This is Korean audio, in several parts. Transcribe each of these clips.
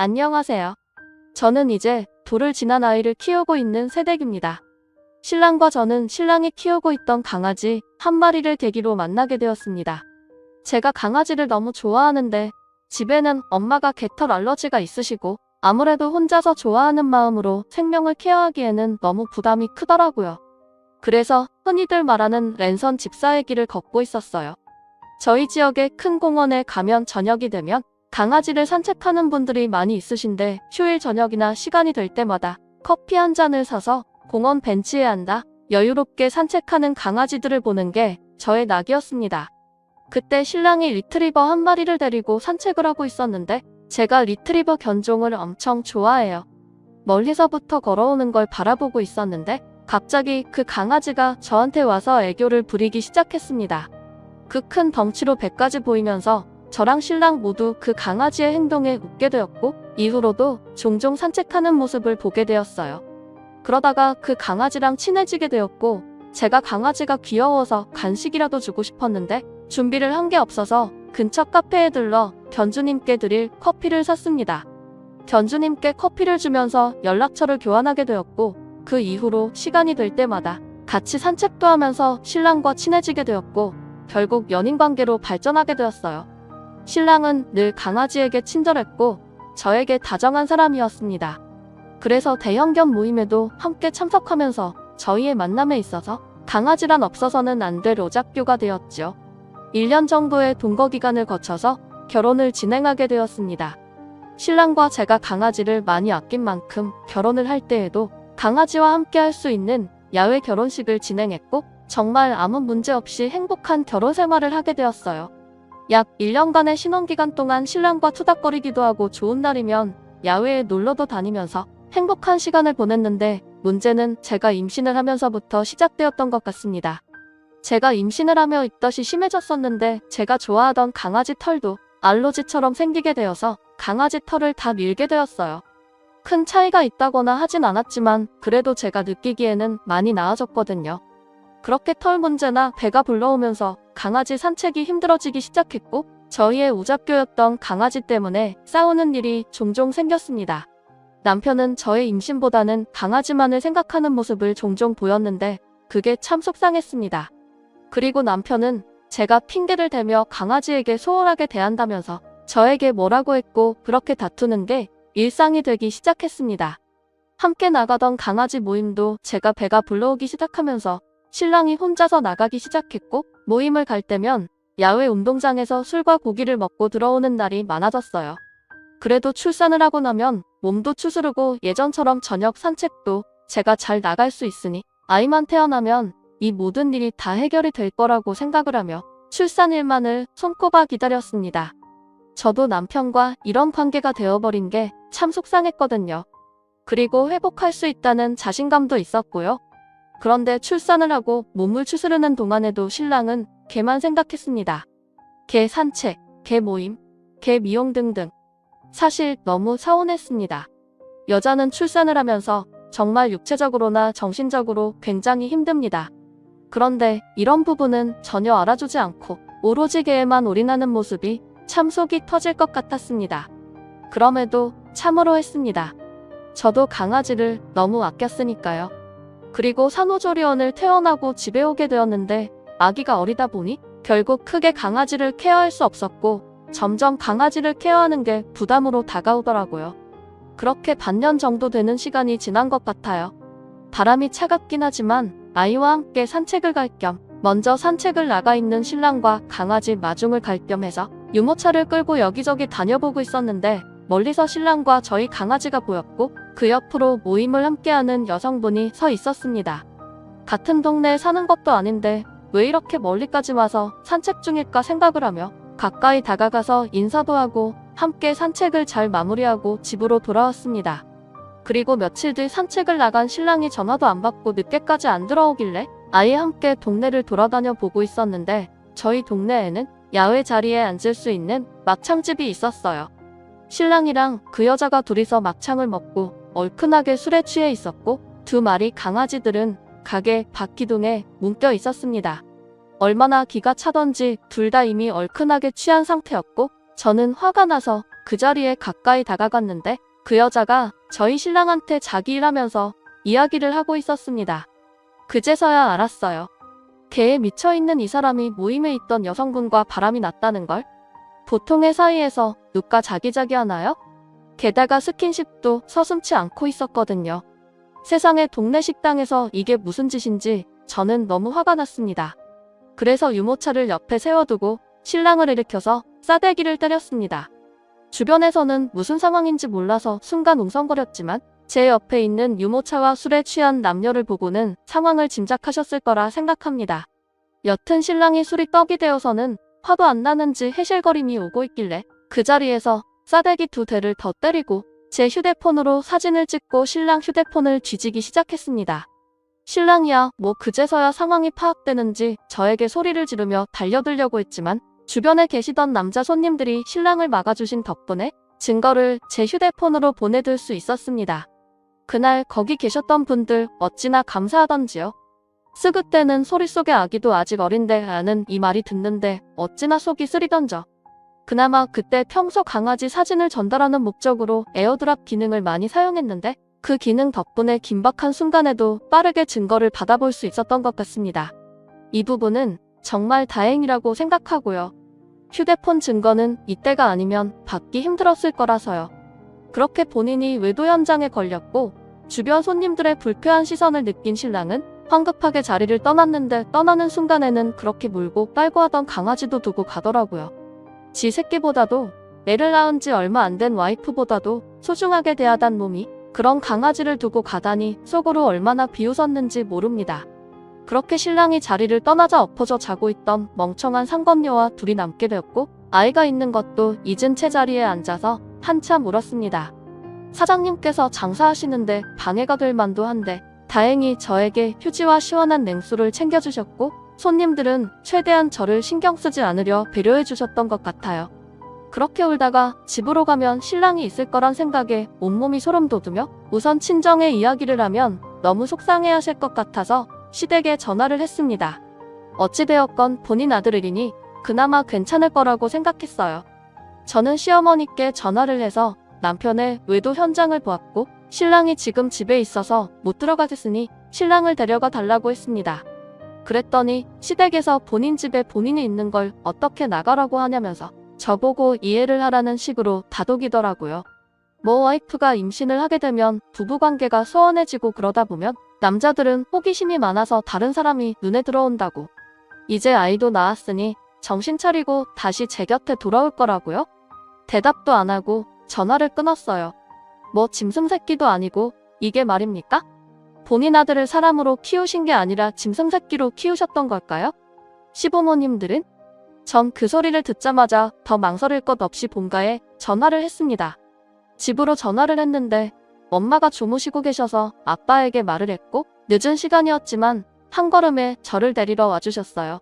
안녕하세요. 저는 이제 돌을 지난 아이를 키우고 있는 새댁입니다. 신랑과 저는 신랑이 키우고 있던 강아지 한 마리를 계기로 만나게 되었습니다. 제가 강아지를 너무 좋아하는데 집에는 엄마가 개털 알러지가 있으시고 아무래도 혼자서 좋아하는 마음으로 생명을 케어하기에는 너무 부담이 크더라고요. 그래서 흔히들 말하는 랜선 집사의 길을 걷고 있었어요. 저희 지역의 큰 공원에 가면 저녁이 되면 강아지를 산책하는 분들이 많이 있으신데 휴일 저녁이나 시간이 될 때마다 커피 한 잔을 사서 공원 벤치에 앉아 여유롭게 산책하는 강아지들을 보는 게 저의 낙이었습니다. 그때 신랑이 리트리버 한 마리를 데리고 산책을 하고 있었는데 제가 리트리버 견종을 엄청 좋아해요. 멀리서부터 걸어오는 걸 바라보고 있었는데 갑자기 그 강아지가 저한테 와서 애교를 부리기 시작했습니다. 그 큰 덩치로 배까지 보이면서 저랑 신랑 모두 그 강아지의 행동에 웃게 되었고 이후로도 종종 산책하는 모습을 보게 되었어요. 그러다가 그 강아지랑 친해지게 되었고 제가 강아지가 귀여워서 간식이라도 주고 싶었는데 준비를 한 게 없어서 근처 카페에 들러 견주님께 드릴 커피를 샀습니다. 견주님께 커피를 주면서 연락처를 교환하게 되었고 그 이후로 시간이 될 때마다 같이 산책도 하면서 신랑과 친해지게 되었고 결국 연인관계로 발전하게 되었어요. 신랑은 늘 강아지에게 친절했고 저에게 다정한 사람이었습니다. 그래서 대형견 모임에도 함께 참석하면서 저희의 만남에 있어서 강아지란 없어서는 안 될 오작교가 되었죠. 1년 정도의 동거 기간을 거쳐서 결혼을 진행하게 되었습니다. 신랑과 제가 강아지를 많이 아낀 만큼 결혼을 할 때에도 강아지와 함께 할 수 있는 야외 결혼식을 진행했고 정말 아무 문제 없이 행복한 결혼 생활을 하게 되었어요. 약 1년간의 신혼기간 동안 신랑과 투닥거리기도 하고 좋은 날이면 야외에 놀러도 다니면서 행복한 시간을 보냈는데 문제는 제가 임신을 하면서부터 시작되었던 것 같습니다. 제가 임신을 하며 입덧이 심해졌었는데 제가 좋아하던 강아지 털도 알러지처럼 생기게 되어서 강아지 털을 다 밀게 되었어요. 큰 차이가 있다거나 하진 않았지만 그래도 제가 느끼기에는 많이 나아졌거든요. 그렇게 털 문제나 배가 불러오면서 강아지 산책이 힘들어지기 시작했고 저희의 오작교였던 강아지 때문에 싸우는 일이 종종 생겼습니다. 남편은 저의 임신보다는 강아지만을 생각하는 모습을 종종 보였는데 그게 참 속상했습니다. 그리고 남편은 제가 핑계를 대며 강아지에게 소홀하게 대한다면서 저에게 뭐라고 했고 그렇게 다투는 게 일상이 되기 시작했습니다. 함께 나가던 강아지 모임도 제가 배가 불러오기 시작하면서 신랑이 혼자서 나가기 시작했고 모임을 갈 때면 야외 운동장에서 술과 고기를 먹고 들어오는 날이 많아졌어요. 그래도 출산을 하고 나면 몸도 추스르고 예전처럼 저녁 산책도 제가 잘 나갈 수 있으니 아이만 태어나면 이 모든 일이 다 해결이 될 거라고 생각을 하며 출산일만을 손꼽아 기다렸습니다. 저도 남편과 이런 관계가 되어버린 게 참 속상했거든요. 그리고 회복할 수 있다는 자신감도 있었고요. 그런데 출산을 하고 몸을 추스르는 동안에도 신랑은 개만 생각했습니다. 개 산책, 개 모임, 개 미용 등등. 사실 너무 서운했습니다. 여자는 출산을 하면서 정말 육체적으로나 정신적으로 굉장히 힘듭니다. 그런데 이런 부분은 전혀 알아주지 않고 오로지 개에만 올인하는 모습이 참 속이 터질 것 같았습니다. 그럼에도 참으로 했습니다. 저도 강아지를 너무 아꼈으니까요. 그리고 산후조리원을 퇴원하고 집에 오게 되었는데 아기가 어리다 보니 결국 크게 강아지를 케어할 수 없었고 점점 강아지를 케어하는 게 부담으로 다가오더라고요. 그렇게 반년 정도 되는 시간이 지난 것 같아요. 바람이 차갑긴 하지만 아이와 함께 산책을 갈 겸 먼저 산책을 나가 있는 신랑과 강아지 마중을 갈 겸 해서 유모차를 끌고 여기저기 다녀보고 있었는데 멀리서 신랑과 저희 강아지가 보였고 그 옆으로 모임을 함께하는 여성분이 서 있었습니다. 같은 동네에 사는 것도 아닌데 왜 이렇게 멀리까지 와서 산책 중일까 생각을 하며 가까이 다가가서 인사도 하고 함께 산책을 잘 마무리하고 집으로 돌아왔습니다. 그리고 며칠 뒤 산책을 나간 신랑이 전화도 안 받고 늦게까지 안 들어오길래 아이와 함께 동네를 돌아다녀 보고 있었는데 저희 동네에는 야외 자리에 앉을 수 있는 막창집이 있었어요. 신랑이랑 그 여자가 둘이서 막창을 먹고 얼큰하게 술에 취해 있었고 두 마리 강아지들은 가게 바퀴등에 뭉겨 있었습니다. 얼마나 기가 차던지 둘 다 이미 얼큰하게 취한 상태였고 저는 화가 나서 그 자리에 가까이 다가갔는데 그 여자가 저희 신랑한테 자기 일하면서 이야기를 하고 있었습니다. 그제서야 알았어요. 개에 미쳐있는 이 사람이 모임에 있던 여성분과 바람이 났다는 걸. 보통의 사이에서 누가 자기자기하나요? 게다가 스킨십도 서슴지 않고 있었거든요. 세상에 동네 식당에서 이게 무슨 짓인지 저는 너무 화가 났습니다. 그래서 유모차를 옆에 세워두고 신랑을 일으켜서 싸대기를 때렸습니다. 주변에서는 무슨 상황인지 몰라서 순간 웅성거렸지만 제 옆에 있는 유모차와 술에 취한 남녀를 보고는 상황을 짐작하셨을 거라 생각합니다. 여튼 신랑이 술이 떡이 되어서는 화도 안 나는지 해실거림이 오고 있길래 그 자리에서 싸대기 2대를 더 때리고 제 휴대폰으로 사진을 찍고 신랑 휴대폰을 뒤지기 시작했습니다. 신랑이야 뭐 그제서야 상황이 파악되는지 저에게 소리를 지르며 달려들려고 했지만 주변에 계시던 남자 손님들이 신랑을 막아주신 덕분에 증거를 제 휴대폰으로 보내둘 수 있었습니다. 그날 거기 계셨던 분들 어찌나 감사하던지요. 쓰그 때는 소리 속의 아기도 아직 어린데 라는 이 말이 듣는데 어찌나 속이 쓰리던져. 그나마 그때 평소 강아지 사진을 전달하는 목적으로 에어드랍 기능을 많이 사용했는데 그 기능 덕분에 긴박한 순간에도 빠르게 증거를 받아볼 수 있었던 것 같습니다. 이 부분은 정말 다행이라고 생각하고요. 휴대폰 증거는 이때가 아니면 받기 힘들었을 거라서요. 그렇게 본인이 외도 현장에 걸렸고 주변 손님들의 불쾌한 시선을 느낀 신랑은 황급하게 자리를 떠났는데 떠나는 순간에는 그렇게 물고 빨고 하던 강아지도 두고 가더라고요. 지 새끼보다도 애를 낳은 지 얼마 안 된 와이프보다도 소중하게 대하던 놈이 그런 강아지를 두고 가다니 속으로 얼마나 비웃었는지 모릅니다. 그렇게 신랑이 자리를 떠나자 엎어져 자고 있던 멍청한 상검녀와 둘이 남게 되었고 아이가 있는 것도 잊은 채 자리에 앉아서 한참 울었습니다. 사장님께서 장사하시는데 방해가 될 만도 한데 다행히 저에게 휴지와 시원한 냉수를 챙겨주셨고 손님들은 최대한 저를 신경 쓰지 않으려 배려해 주셨던 것 같아요. 그렇게 울다가 집으로 가면 신랑이 있을 거란 생각에 온몸이 소름 돋으며 우선 친정에 이야기를 하면 너무 속상해 하실 것 같아서 시댁에 전화를 했습니다. 어찌되었건 본인 아들이니 그나마 괜찮을 거라고 생각했어요. 저는 시어머니께 전화를 해서 남편의 외도 현장을 보았고 신랑이 지금 집에 있어서 못 들어가겠으니 신랑을 데려가 달라고 했습니다. 그랬더니 시댁에서 본인 집에 본인이 있는 걸 어떻게 나가라고 하냐면서 저보고 이해를 하라는 식으로 다독이더라고요. 뭐 와이프가 임신을 하게 되면 부부관계가 소원해지고 그러다 보면 남자들은 호기심이 많아서 다른 사람이 눈에 들어온다고. 이제 아이도 낳았으니 정신 차리고 다시 제 곁에 돌아올 거라고요? 대답도 안 하고 전화를 끊었어요. 뭐 짐승새끼도 아니고 이게 말입니까? 본인 아들을 사람으로 키우신 게 아니라 짐승새끼로 키우셨던 걸까요? 시부모님들은? 전 그 소리를 듣자마자 더 망설일 것 없이 본가에 전화를 했습니다. 집으로 전화를 했는데 엄마가 주무시고 계셔서 아빠에게 말을 했고 늦은 시간이었지만 한 걸음에 저를 데리러 와주셨어요.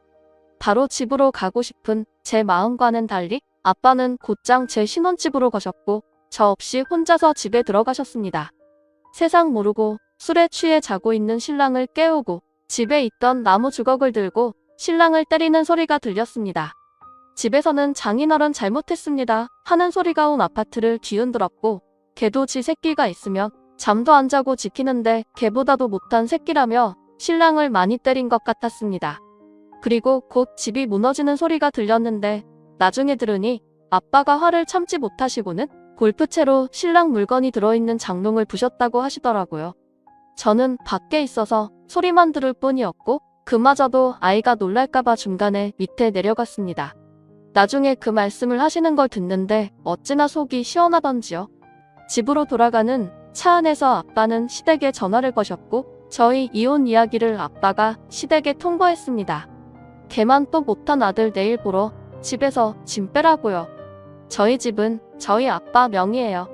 바로 집으로 가고 싶은 제 마음과는 달리 아빠는 곧장 제 신혼집으로 가셨고 저 없이 혼자서 집에 들어가셨습니다. 세상 모르고 술에 취해 자고 있는 신랑을 깨우고 집에 있던 나무 주걱을 들고 신랑을 때리는 소리가 들렸습니다. 집에서는 장인어른 잘못했습니다 하는 소리가 온 아파트를 뒤흔들었고 개도 지 새끼가 있으면 잠도 안 자고 지키는데 개보다도 못한 새끼라며 신랑을 많이 때린 것 같았습니다. 그리고 곧 집이 무너지는 소리가 들렸는데 나중에 들으니 아빠가 화를 참지 못하시고는 골프채로 신랑 물건이 들어있는 장롱을 부셨다고 하시더라고요. 저는 밖에 있어서 소리만 들을 뿐이었고 그마저도 아이가 놀랄까봐 중간에 밑에 내려갔습니다. 나중에 그 말씀을 하시는 걸 듣는데 어찌나 속이 시원하던지요. 집으로 돌아가는 차 안에서 아빠는 시댁에 전화를 거셨고 저희 이혼 이야기를 아빠가 시댁에 통보했습니다. 걔만 또 못한 아들 내일 보러 집에서 짐 빼라고요. 저희 집은 저희 아빠 명의예요.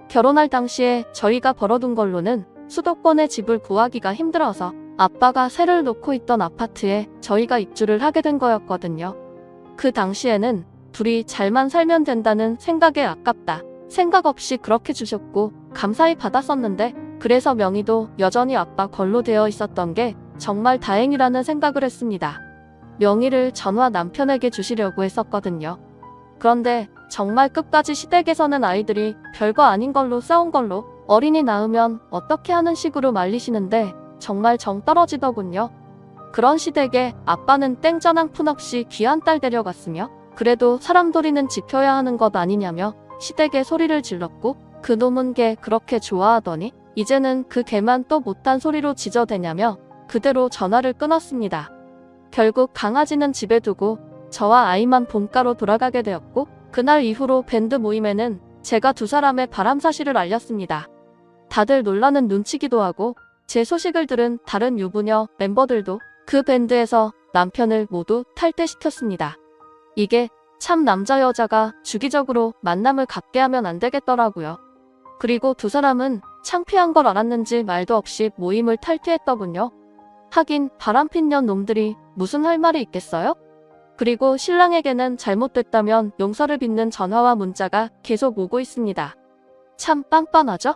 결혼할 당시에 저희가 벌어둔 걸로는 수도권에 집을 구하기가 힘들어서 아빠가 세를 놓고 있던 아파트에 저희가 입주를 하게 된 거였거든요. 그 당시에는 둘이 잘만 살면 된다는 생각에 아깝다. 생각 없이 그렇게 주셨고 감사히 받았었는데 그래서 명의도 여전히 아빠 걸로 되어 있었던 게 정말 다행이라는 생각을 했습니다. 명의를 전화 남편에게 주시려고 했었거든요. 그런데 정말 끝까지 시댁에서는 아이들이 별거 아닌 걸로 싸운 걸로 어린이 낳으면 어떻게 하는 식으로 말리시는데 정말 정 떨어지더군요. 그런 시댁에 아빠는 땡전 한 푼 없이 귀한 딸 데려갔으며 그래도 사람 도리는 지켜야 하는 것 아니냐며 시댁에 소리를 질렀고 그놈은 개 그렇게 좋아하더니 이제는 그 개만 또 못한 소리로 지저대냐며 그대로 전화를 끊었습니다. 결국 강아지는 집에 두고 저와 아이만 본가로 돌아가게 되었고 그날 이후로 밴드 모임에는 제가 두 사람의 바람 사실을 알렸습니다. 다들 놀라는 눈치기도 하고 제 소식을 들은 다른 유부녀 멤버들도 그 밴드에서 남편을 모두 탈퇴시켰습니다. 이게 참 남자 여자가 주기적으로 만남을 갖게 하면 안 되겠더라고요. 그리고 두 사람은 창피한 걸 알았는지 말도 없이 모임을 탈퇴했더군요. 하긴 바람핀 년 놈들이 무슨 할 말이 있겠어요? 그리고 신랑에게는 잘못됐다면 용서를 빚는 전화와 문자가 계속 오고 있습니다. 참 빤빤하죠?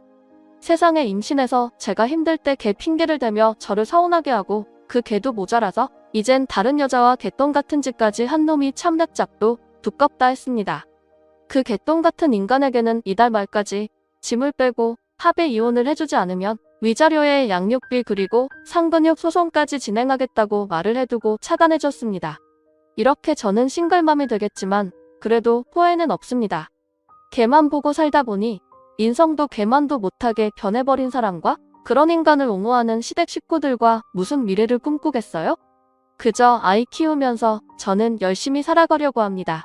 세상에 임신해서 제가 힘들 때 개 핑계를 대며 저를 서운하게 하고 그 개도 모자라서 이젠 다른 여자와 개똥 같은 짓까지 한 놈이 참 랩작도 두껍다 했습니다. 그 개똥 같은 인간에게는 이달 말까지 짐을 빼고 합의 이혼을 해주지 않으면 위자료에 양육비 그리고 상근육 소송까지 진행하겠다고 말을 해두고 차단해줬습니다. 이렇게 저는 싱글맘이 되겠지만 그래도 후회는 없습니다. 개만 보고 살다 보니 인성도 개만도 못하게 변해버린 사람과 그런 인간을 옹호하는 시댁 식구들과 무슨 미래를 꿈꾸겠어요? 그저 아이 키우면서 저는 열심히 살아가려고 합니다.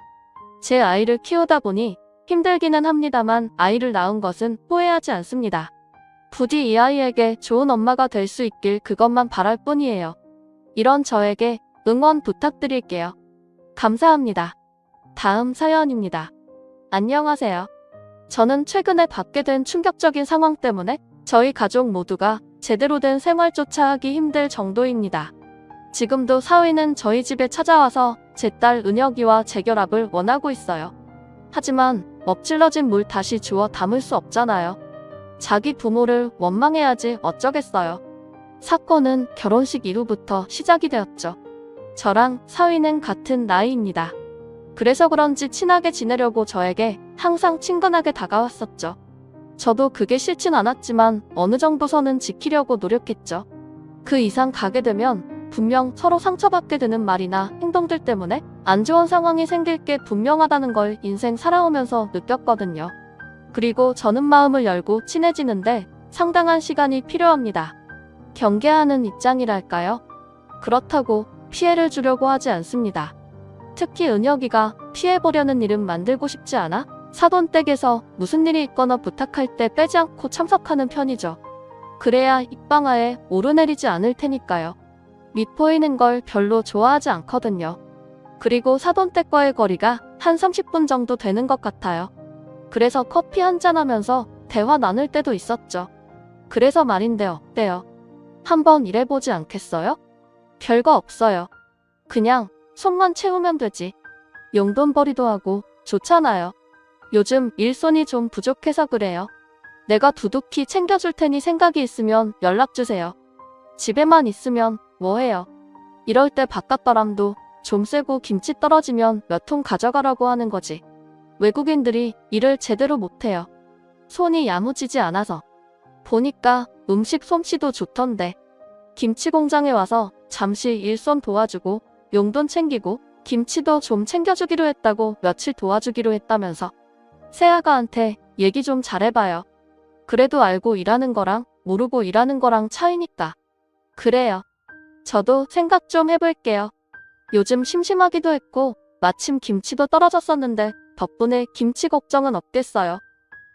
제 아이를 키우다 보니 힘들기는 합니다만 아이를 낳은 것은 후회하지 않습니다. 부디 이 아이에게 좋은 엄마가 될 수 있길 그것만 바랄 뿐이에요. 이런 저에게 응원 부탁드릴게요. 감사합니다. 다음 사연입니다. 안녕하세요. 저는 최근에 받게 된 충격적인 상황 때문에 저희 가족 모두가 제대로 된 생활조차 하기 힘들 정도입니다. 지금도 사위는 저희 집에 찾아와서 제 딸 은혁이와 재결합을 원하고 있어요. 하지만 엎질러진 물 다시 주워 담을 수 없잖아요. 자기 부모를 원망해야지 어쩌겠어요. 사건은 결혼식 이후부터 시작이 되었죠. 저랑 사위는 같은 나이입니다. 그래서 그런지 친하게 지내려고 저에게 항상 친근하게 다가왔었죠. 저도 그게 싫진 않았지만 어느 정도 선은 지키려고 노력했죠. 그 이상 가게 되면 분명 서로 상처받게 되는 말이나 행동들 때문에 안 좋은 상황이 생길 게 분명하다는 걸 인생 살아오면서 느꼈거든요. 그리고 저는 마음을 열고 친해지는데 상당한 시간이 필요합니다. 경계하는 입장이랄까요? 그렇다고 피해를 주려고 하지 않습니다. 특히 은혁이가 피해보려는 일은 만들고 싶지 않아 사돈댁에서 무슨 일이 있거나 부탁할 때 빼지 않고 참석하는 편이죠. 그래야 입방아에 오르내리지 않을 테니까요. 밉보이는 걸 별로 좋아하지 않거든요. 그리고 사돈댁과의 거리가 한 30분 정도 되는 것 같아요. 그래서 커피 한잔 하면서 대화 나눌 때도 있었죠. 그래서 말인데 어때요? 한번 일해보지 않겠어요? 별거 없어요. 그냥 손만 채우면 되지. 용돈벌이도 하고 좋잖아요. 요즘 일손이 좀 부족해서 그래요. 내가 두둑히 챙겨줄 테니 생각이 있으면 연락주세요. 집에만 있으면 뭐해요? 이럴 때 바깥바람도 좀 쐬고 김치 떨어지면 몇 통 가져가라고 하는 거지. 외국인들이 일을 제대로 못해요. 손이 야무지지 않아서. 보니까 음식 솜씨도 좋던데. 김치 공장에 와서 잠시 일손 도와주고 용돈 챙기고 김치도 좀 챙겨주기로 했다고 며칠 도와주기로 했다면서. 새아가한테 얘기 좀 잘해봐요. 그래도 알고 일하는 거랑 모르고 일하는 거랑 차이니까. 그래요. 저도 생각 좀 해볼게요. 요즘 심심하기도 했고 마침 김치도 떨어졌었는데 덕분에 김치 걱정은 없겠어요.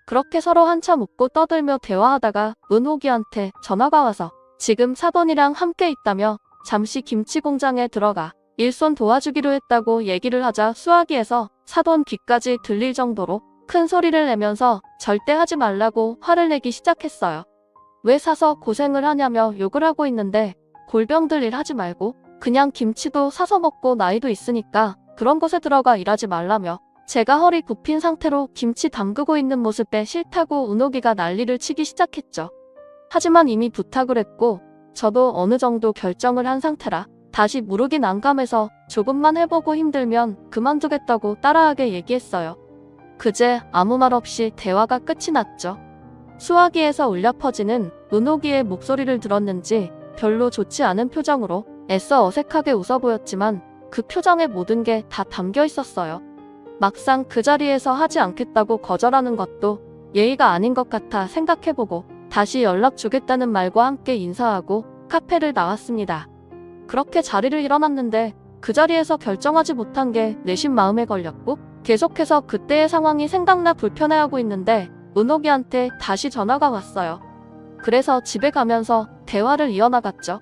그렇게 서로 한참 웃고 떠들며 대화하다가 은옥이한테 전화가 와서 지금 사돈이랑 함께 있다며 잠시 김치 공장에 들어가 일손 도와주기로 했다고 얘기를 하자 수화기에서 사돈 귀까지 들릴 정도로 큰 소리를 내면서 절대 하지 말라고 화를 내기 시작했어요. 왜 사서 고생을 하냐며 욕을 하고 있는데 골병들 일 하지 말고 그냥 김치도 사서 먹고 나이도 있으니까 그런 곳에 들어가 일하지 말라며 제가 허리 굽힌 상태로 김치 담그고 있는 모습에 싫다고 은옥이가 난리를 치기 시작했죠. 하지만 이미 부탁을 했고 저도 어느 정도 결정을 한 상태라 다시 무르기 난감해서 조금만 해보고 힘들면 그만두겠다고 따라하게 얘기했어요. 그제 아무 말 없이 대화가 끝이 났죠. 수화기에서 울려 퍼지는 은옥이의 목소리를 들었는지 별로 좋지 않은 표정으로 애써 어색하게 웃어 보였지만 그 표정에 모든 게 다 담겨 있었어요. 막상 그 자리에서 하지 않겠다고 거절하는 것도 예의가 아닌 것 같아 생각해보고 다시 연락 주겠다는 말과 함께 인사하고 카페를 나왔습니다. 그렇게 자리를 일어났는데 그 자리에서 결정하지 못한 게 내심 마음에 걸렸고 계속해서 그때의 상황이 생각나 불편해하고 있는데 은옥이한테 다시 전화가 왔어요. 그래서 집에 가면서 대화를 이어나갔죠.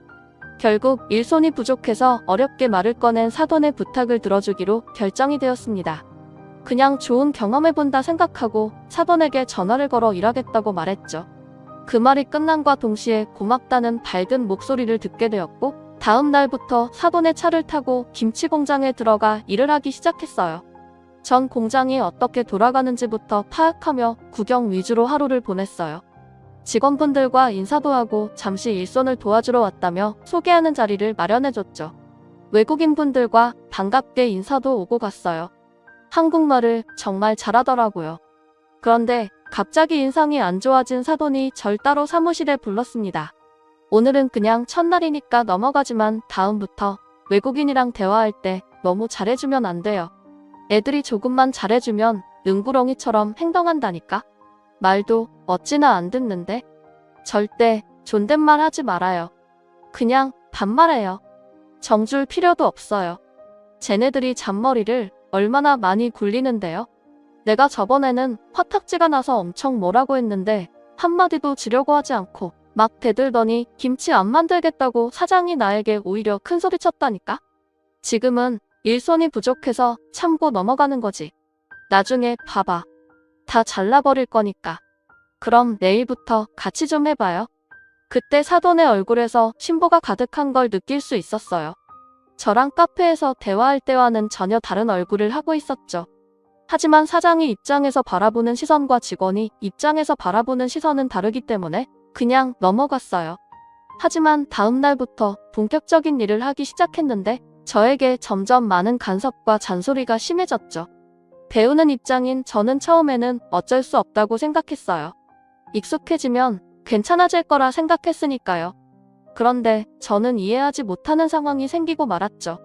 결국 일손이 부족해서 어렵게 말을 꺼낸 사돈의 부탁을 들어주기로 결정이 되었습니다. 그냥 좋은 경험해본다 생각하고 사돈에게 전화를 걸어 일하겠다고 말했죠. 그 말이 끝남과 동시에 고맙다는 밝은 목소리를 듣게 되었고 다음 날부터 사돈의 차를 타고 김치 공장에 들어가 일을 하기 시작했어요. 전 공장이 어떻게 돌아가는지부터 파악하며 구경 위주로 하루를 보냈어요. 직원분들과 인사도 하고 잠시 일손을 도와주러 왔다며 소개하는 자리를 마련해줬죠. 외국인분들과 반갑게 인사도 오고 갔어요. 한국말을 정말 잘하더라고요. 그런데 갑자기 인상이 안 좋아진 사돈이 절 따로 사무실에 불렀습니다. 오늘은 그냥 첫날이니까 넘어가지만 다음부터 외국인이랑 대화할 때 너무 잘해주면 안 돼요. 애들이 조금만 잘해주면 능구렁이처럼 행동한다니까. 말도 어찌나 안 듣는데. 절대 존댓말 하지 말아요. 그냥 반말해요. 정줄 필요도 없어요. 쟤네들이 잔머리를 얼마나 많이 굴리는데요. 내가 저번에는 화탁지가 나서 엄청 뭐라고 했는데 한마디도 지려고 하지 않고 막 대들더니 김치 안 만들겠다고 사장이 나에게 오히려 큰 소리 쳤다니까. 지금은 일손이 부족해서 참고 넘어가는 거지. 나중에 봐봐. 다 잘라버릴 거니까. 그럼 내일부터 같이 좀 해봐요. 그때 사돈의 얼굴에서 신보가 가득한 걸 느낄 수 있었어요. 저랑 카페에서 대화할 때와는 전혀 다른 얼굴을 하고 있었죠. 하지만 사장이 입장에서 바라보는 시선과 직원이 입장에서 바라보는 시선은 다르기 때문에 그냥 넘어갔어요. 하지만 다음 날부터 본격적인 일을 하기 시작했는데 저에게 점점 많은 간섭과 잔소리가 심해졌죠. 배우는 입장인 저는 처음에는 어쩔 수 없다고 생각했어요. 익숙해지면 괜찮아질 거라 생각했으니까요. 그런데 저는 이해하지 못하는 상황이 생기고 말았죠.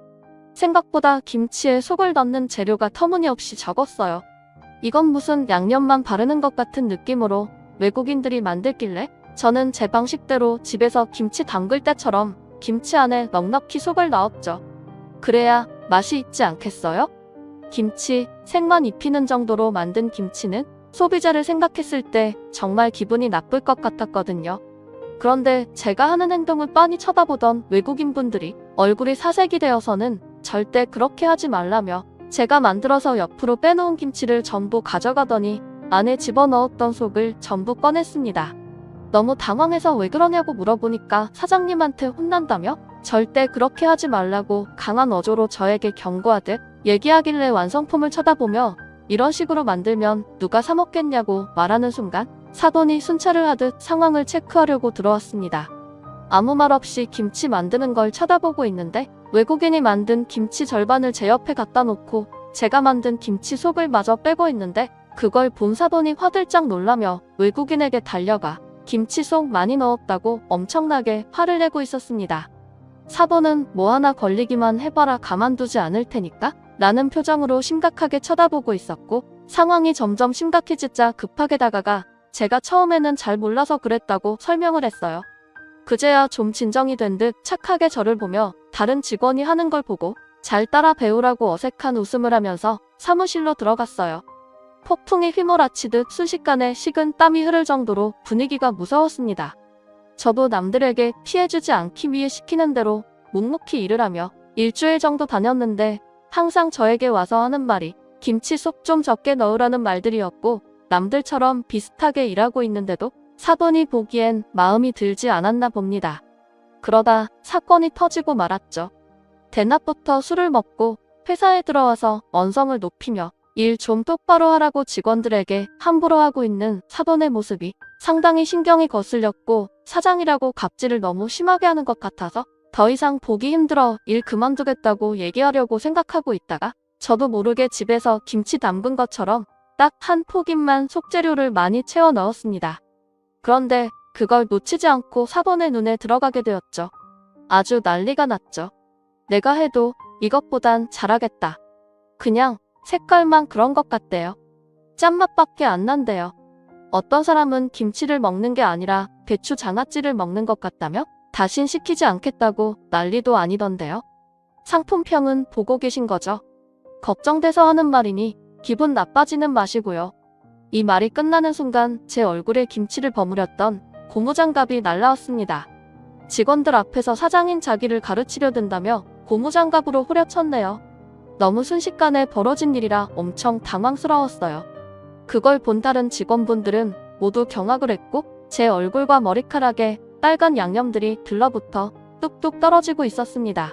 생각보다 김치에 속을 넣는 재료가 터무니없이 적었어요. 이건 무슨 양념만 바르는 것 같은 느낌으로 외국인들이 만들길래 저는 제 방식대로 집에서 김치 담글 때처럼 김치 안에 넉넉히 속을 넣었죠. 그래야 맛이 있지 않겠어요? 김치, 색만 입히는 정도로 만든 김치는 소비자를 생각했을 때 정말 기분이 나쁠 것 같았거든요. 그런데 제가 하는 행동을 빤히 쳐다보던 외국인분들이 얼굴이 사색이 되어서는 절대 그렇게 하지 말라며 제가 만들어서 옆으로 빼놓은 김치를 전부 가져가더니 안에 집어넣었던 속을 전부 꺼냈습니다. 너무 당황해서 왜 그러냐고 물어보니까 사장님한테 혼난다며 절대 그렇게 하지 말라고 강한 어조로 저에게 경고하듯 얘기하길래 완성품을 쳐다보며 이런 식으로 만들면 누가 사 먹겠냐고 말하는 순간 사돈이 순찰을 하듯 상황을 체크하려고 들어왔습니다. 아무 말 없이 김치 만드는 걸 쳐다보고 있는데 외국인이 만든 김치 절반을 제 옆에 갖다 놓고 제가 만든 김치 속을 마저 빼고 있는데 그걸 본 사돈이 화들짝 놀라며 외국인에게 달려가 김치 속 많이 넣었다고 엄청나게 화를 내고 있었습니다. 사돈은 뭐 하나 걸리기만 해봐라 가만두지 않을 테니까 라는 표정으로 심각하게 쳐다보고 있었고 상황이 점점 심각해지자 급하게 다가가 제가 처음에는 잘 몰라서 그랬다고 설명을 했어요. 그제야 좀 진정이 된 듯 착하게 저를 보며 다른 직원이 하는 걸 보고 잘 따라 배우라고 어색한 웃음을 하면서 사무실로 들어갔어요. 폭풍이 휘몰아치듯 순식간에 식은 땀이 흐를 정도로 분위기가 무서웠습니다. 저도 남들에게 피해주지 않기 위해 시키는 대로 묵묵히 일을 하며 일주일 정도 다녔는데 항상 저에게 와서 하는 말이 김치 속 좀 적게 넣으라는 말들이었고 남들처럼 비슷하게 일하고 있는데도 사돈이 보기엔 마음이 들지 않았나 봅니다. 그러다 사건이 터지고 말았죠. 대낮부터 술을 먹고 회사에 들어와서 언성을 높이며 일 좀 똑바로 하라고 직원들에게 함부로 하고 있는 사돈의 모습이 상당히 신경이 거슬렸고 사장이라고 갑질을 너무 심하게 하는 것 같아서 더 이상 보기 힘들어 일 그만두겠다고 얘기하려고 생각하고 있다가 저도 모르게 집에서 김치 담근 것처럼 딱 한 포기만 속재료를 많이 채워 넣었습니다. 그런데 그걸 놓치지 않고 사돈의 눈에 들어가게 되었죠. 아주 난리가 났죠. 내가 해도 이것보단 잘하겠다. 그냥 색깔만 그런 것 같대요. 짠맛밖에 안 난대요. 어떤 사람은 김치를 먹는 게 아니라 배추 장아찌를 먹는 것 같다며 다신 시키지 않겠다고 난리도 아니던데요. 상품평은 보고 계신 거죠? 걱정돼서 하는 말이니 기분 나빠지는 마시고요. 이 말이 끝나는 순간 제 얼굴에 김치를 버무렸던 고무장갑이 날라왔습니다. 직원들 앞에서 사장인 자기를 가르치려 든다며 고무장갑으로 후려쳤네요. 너무 순식간에 벌어진 일이라 엄청 당황스러웠어요. 그걸 본 다른 직원분들은 모두 경악을 했고 제 얼굴과 머리카락에 빨간 양념들이 들러붙어 뚝뚝 떨어지고 있었습니다.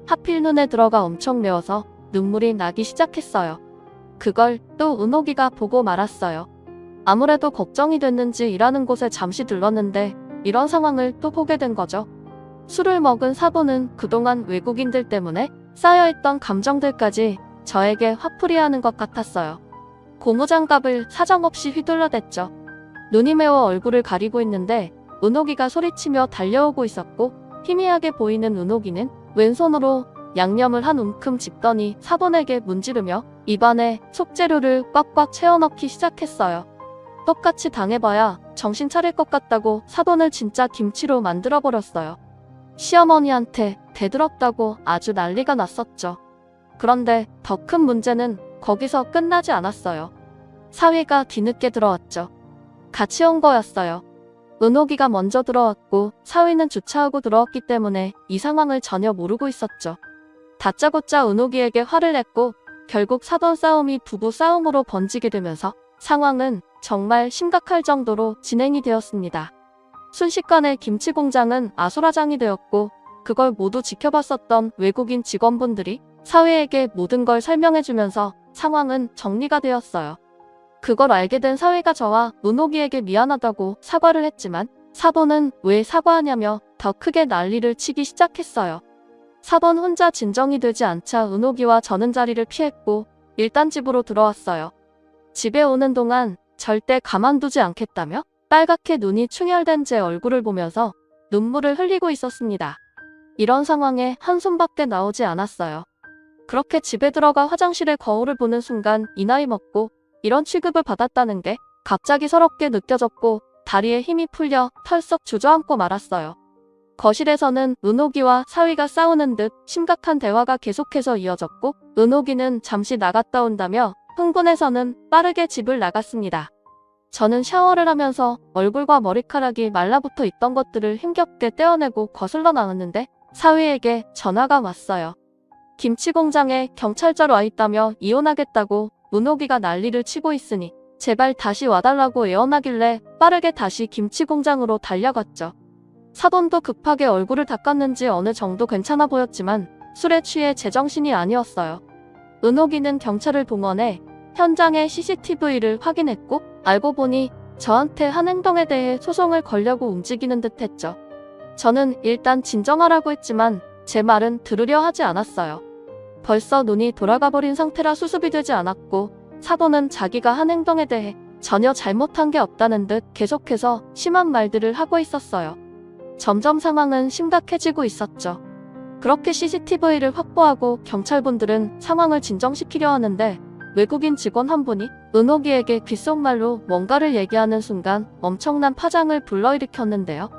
하필 눈에 들어가 엄청 매워서 눈물이 나기 시작했어요. 그걸 또 은옥이가 보고 말았어요. 아무래도 걱정이 됐는지 일하는 곳에 잠시 들렀는데 이런 상황을 또 보게 된 거죠. 술을 먹은 사돈은 그동안 외국인들 때문에 쌓여있던 감정들까지 저에게 화풀이하는 것 같았어요. 고무장갑을 사정없이 휘둘러댔죠. 눈이 매워 얼굴을 가리고 있는데 은옥이가 소리치며 달려오고 있었고 희미하게 보이는 은옥이는 왼손으로 양념을 한 움큼 집더니 사돈에게 문지르며 입안에 속재료를 꽉꽉 채워넣기 시작했어요. 똑같이 당해봐야 정신 차릴 것 같다고 사돈을 진짜 김치로 만들어버렸어요. 시어머니한테 대들었다고 아주 난리가 났었죠. 그런데 더 큰 문제는 거기서 끝나지 않았어요. 사위가 뒤늦게 들어왔죠. 같이 온 거였어요. 은옥이가 먼저 들어왔고 사위는 주차하고 들어왔기 때문에 이 상황을 전혀 모르고 있었죠. 다짜고짜 은옥이에게 화를 냈고 결국 사돈 싸움이 부부 싸움으로 번지게 되면서 상황은 정말 심각할 정도로 진행이 되었습니다. 순식간에 김치 공장은 아수라장이 되었고 그걸 모두 지켜봤었던 외국인 직원분들이 사위에게 모든 걸 설명해주면서 상황은 정리가 되었어요. 그걸 알게 된 사위가 저와 은옥이에게 미안하다고 사과를 했지만 사돈은 왜 사과하냐며 더 크게 난리를 치기 시작했어요. 사돈 혼자 진정이 되지 않자 은옥이와 저는 자리를 피했고 일단 집으로 들어왔어요. 집에 오는 동안 절대 가만두지 않겠다며 빨갛게 눈이 충혈된 제 얼굴을 보면서 눈물을 흘리고 있었습니다. 이런 상황에 한숨밖에 나오지 않았어요. 그렇게 집에 들어가 화장실에 거울을 보는 순간 이 나이 먹고 이런 취급을 받았다는 게 갑자기 서럽게 느껴졌고 다리에 힘이 풀려 털썩 주저앉고 말았어요. 거실에서는 은옥이와 사위가 싸우는 듯 심각한 대화가 계속해서 이어졌고 은옥이는 잠시 나갔다 온다며 흥분해서는 빠르게 집을 나갔습니다. 저는 샤워를 하면서 얼굴과 머리카락이 말라붙어 있던 것들을 힘겹게 떼어내고 거슬러 나왔는데 사위에게 전화가 왔어요. 김치 공장에 경찰서 와 있다며 이혼하겠다고 은옥이가 난리를 치고 있으니 제발 다시 와달라고 애원하길래 빠르게 다시 김치 공장으로 달려갔죠. 사돈도 급하게 얼굴을 닦았는지 어느 정도 괜찮아 보였지만 술에 취해 제정신이 아니었어요. 은옥이는 경찰을 동원해 현장의 CCTV를 확인했고 알고 보니 저한테 한 행동에 대해 소송을 걸려고 움직이는 듯 했죠. 저는 일단 진정하라고 했지만 제 말은 들으려 하지 않았어요. 벌써 눈이 돌아가 버린 상태라 수습이 되지 않았고 사돈은 자기가 한 행동에 대해 전혀 잘못한 게 없다는 듯 계속해서 심한 말들을 하고 있었어요. 점점 상황은 심각해지고 있었죠. 그렇게 CCTV를 확보하고 경찰분들은 상황을 진정시키려 하는데 외국인 직원 한 분이 은옥이에게 귓속말로 뭔가를 얘기하는 순간 엄청난 파장을 불러일으켰는데요.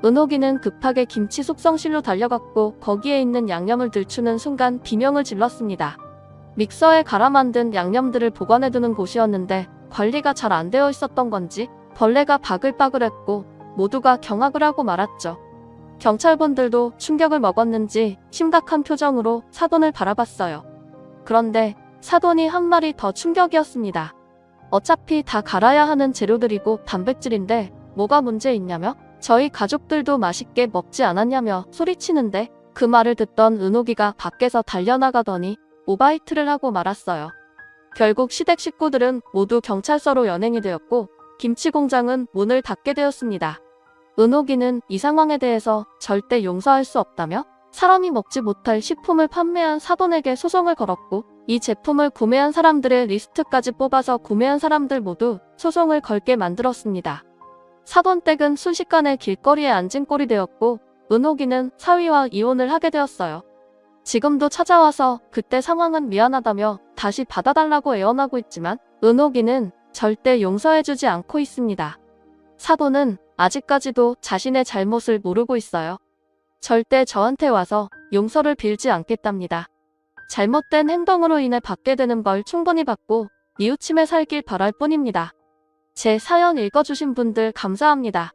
은옥이는 급하게 김치 숙성실로 달려갔고 거기에 있는 양념을 들추는 순간 비명을 질렀습니다. 믹서에 갈아 만든 양념들을 보관해두는 곳이었는데 관리가 잘 안 되어 있었던 건지 벌레가 바글바글했고 모두가 경악을 하고 말았죠. 경찰분들도 충격을 먹었는지 심각한 표정으로 사돈을 바라봤어요. 그런데 사돈이 한 말이 더 충격이었습니다. 어차피 다 갈아야 하는 재료들이고 단백질인데 뭐가 문제 있냐며 저희 가족들도 맛있게 먹지 않았냐며 소리치는데 그 말을 듣던 은옥이가 밖에서 달려나가더니 오바이트를 하고 말았어요. 결국 시댁 식구들은 모두 경찰서로 연행이 되었고 김치 공장은 문을 닫게 되었습니다. 은옥이는 이 상황에 대해서 절대 용서할 수 없다며 사람이 먹지 못할 식품을 판매한 사돈에게 소송을 걸었고 이 제품을 구매한 사람들의 리스트까지 뽑아서 구매한 사람들 모두 소송을 걸게 만들었습니다. 사돈댁은 순식간에 길거리에 앉은 꼴이 되었고 은옥이는 사위와 이혼을 하게 되었어요. 지금도 찾아와서 그때 상황은 미안하다며 다시 받아달라고 애원하고 있지만 은옥이는 절대 용서해주지 않고 있습니다. 사돈은 아직까지도 자신의 잘못을 모르고 있어요. 절대 저한테 와서 용서를 빌지 않겠답니다. 잘못된 행동으로 인해 받게 되는 벌 충분히 받고 이웃침에 살길 바랄 뿐입니다. 제 사연 읽어주신 분들 감사합니다.